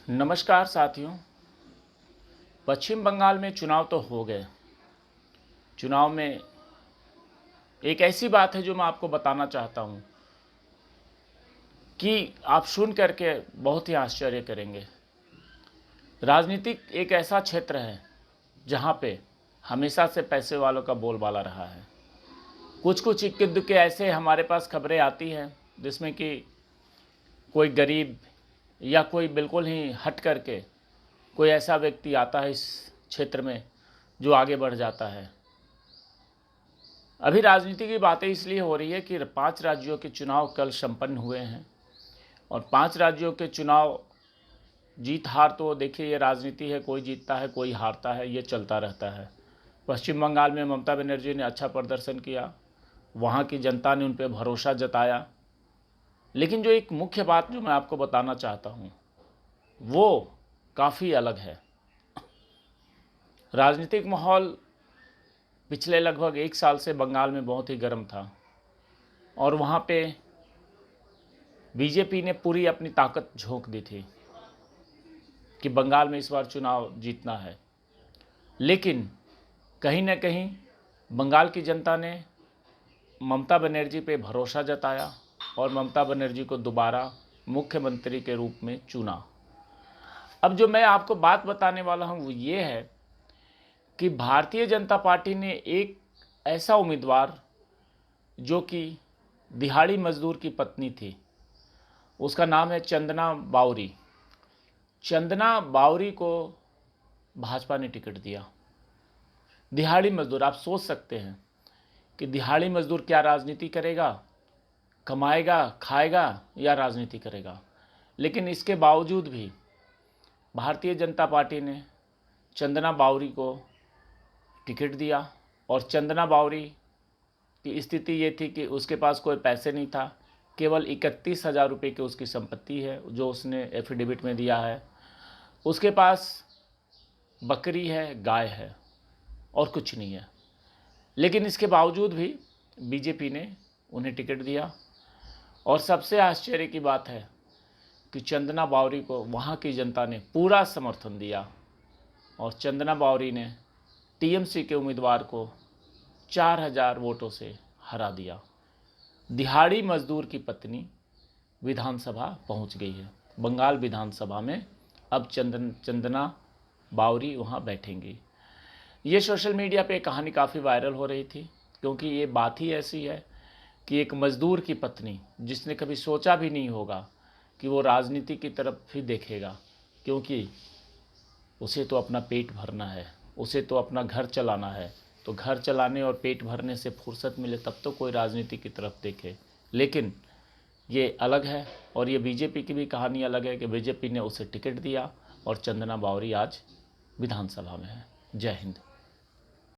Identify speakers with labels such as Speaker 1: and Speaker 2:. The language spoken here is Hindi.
Speaker 1: नमस्कार साथियों। पश्चिम बंगाल में चुनाव तो हो गए। चुनाव में एक ऐसी बात है जो मैं आपको बताना चाहता हूं कि आप सुन करके बहुत ही आश्चर्य करेंगे। राजनीतिक एक ऐसा क्षेत्र है जहां पे हमेशा से पैसे वालों का बोलबाला रहा है। कुछ कुछ इक्के दुक्के ऐसे हमारे पास खबरें आती हैं जिसमें कि कोई गरीब या कोई बिल्कुल ही हट करके कोई ऐसा व्यक्ति आता है इस क्षेत्र में जो आगे बढ़ जाता है। अभी राजनीति की बातें इसलिए हो रही है कि 5 राज्यों के चुनाव कल संपन्न हुए हैं और 5 राज्यों के चुनाव जीत हार तो देखिए ये राजनीति है, कोई जीतता है कोई हारता है, ये चलता रहता है। पश्चिम बंगाल में ममता बनर्जी ने अच्छा प्रदर्शन किया, वहाँ की जनता ने उन पर भरोसा जताया। लेकिन जो एक मुख्य बात जो मैं आपको बताना चाहता हूँ वो काफ़ी अलग है। राजनीतिक माहौल पिछले लगभग 1 साल से बंगाल में बहुत ही गर्म था और वहाँ पे बीजेपी ने पूरी अपनी ताकत झोंक दी थी कि बंगाल में इस बार चुनाव जीतना है। लेकिन कहीं न कहीं बंगाल की जनता ने ममता बनर्जी पे भरोसा जताया और ममता बनर्जी को दोबारा मुख्यमंत्री के रूप में चुना। अब जो मैं आपको बात बताने वाला हूँ वो ये है कि भारतीय जनता पार्टी ने एक ऐसा उम्मीदवार जो कि दिहाड़ी मजदूर की पत्नी थी, उसका नाम है चंदना बावरी। चंदना बावरी को भाजपा ने टिकट दिया। दिहाड़ी मजदूर, आप सोच सकते हैं कि दिहाड़ी मजदूर क्या राजनीति करेगा, कमाएगा खाएगा या राजनीति करेगा। लेकिन इसके बावजूद भी भारतीय जनता पार्टी ने चंदना बावरी को टिकट दिया और चंदना बावरी की स्थिति ये थी कि उसके पास कोई पैसे नहीं था, केवल 31,000 रुपये की उसकी संपत्ति है जो उसने एफिडेविट में दिया है। उसके पास बकरी है, गाय है और कुछ नहीं है। लेकिन इसके बावजूद भी बीजेपी ने उन्हें टिकट दिया और सबसे आश्चर्य की बात है कि चंदना बावरी को वहाँ की जनता ने पूरा समर्थन दिया और चंदना बावरी ने टीएमसी के उम्मीदवार को 4,000 वोटों से हरा दिया। दिहाड़ी मजदूर की पत्नी विधानसभा पहुंच गई है। बंगाल विधानसभा में अब चंदना बावरी वहां बैठेंगी। ये सोशल मीडिया पे कहानी काफ़ी वायरल हो रही थी क्योंकि ये बात ही ऐसी है कि एक मजदूर की पत्नी जिसने कभी सोचा भी नहीं होगा कि वो राजनीति की तरफ ही देखेगा, क्योंकि उसे तो अपना पेट भरना है, उसे तो अपना घर चलाना है। तो घर चलाने और पेट भरने से फुर्सत मिले तब तो कोई राजनीति की तरफ देखे। लेकिन ये अलग है और ये बीजेपी की भी कहानी अलग है कि बीजेपी ने उसे टिकट दिया और चंदना बावरी आज विधानसभा में है। जय हिंद।